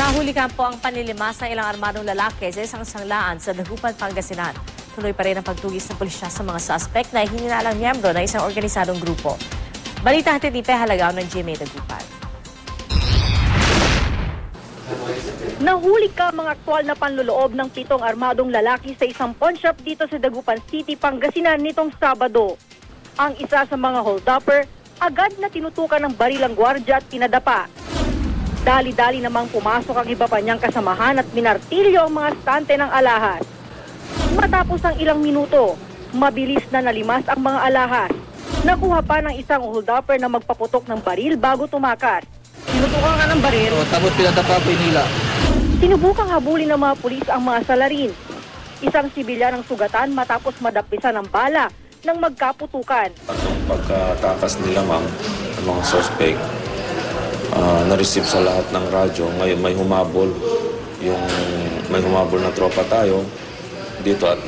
Nahulikan po ang panlilimas ng ilang armadong lalaki sa isang sanglaan sa Dagupan, Pangasinan. Tuloy pa rin ang pagtugis ng pulisya sa mga suspect na hininalang miyembro ng isang organisadong grupo. Balita hatid ni Peha Halagaw ng GMA Dagupan. Nahuli ka mga aktwal na panloloob ng 7 armadong lalaki sa isang pawn shop dito sa Dagupan City, Pangasinan nitong Sabado. Ang isa sa mga hold-upper, agad na tinutukan ng barilang gwardya at pinadapa. Dali-dali namang pumasok ang iba pa niyang kasamahan at minartilyo ang mga stante ng alahas. Matapos ang ilang minuto, mabilis na nalimas ang mga alahas. Nakuha pa ng isang hold-upper na magpaputok ng baril bago tumakas. Tinutukan ka ng baril? Tapos pinadapa po nila. Sinubukang habulin ng mga pulis ang mga salarin. Isang sibilyan ang sugatan matapos madapisan ng bala ng magkaputukan. Pagkatakas nila ma'am, ang mga suspect, na-receive sa lahat ng radyo. Ngayon may humabol na tropa tayo dito at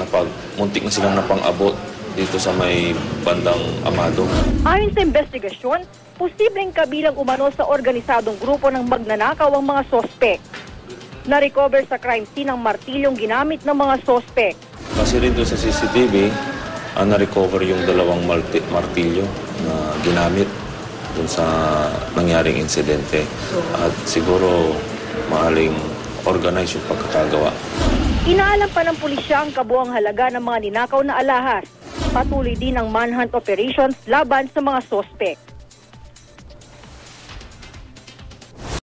muntik na silang napang-abot dito sa may bandang Amado. Ayon sa investigasyon, posibleng kabilang umano sa organisadong grupo ng magnanakaw ang mga sospek. Na-recover sa crime scene ang martilyong ginamit ng mga sospek. Kasi rin doon sa CCTV, na-recover yung 2 martilyo na ginamit dun sa nangyaring insidente. At siguro maaling organize yung pagkakagawa. Inaalam pa ng pulisya ang kabuang halaga ng mga ninakaw na alahas. Patuloy din ang manhunt operations laban sa mga sospek.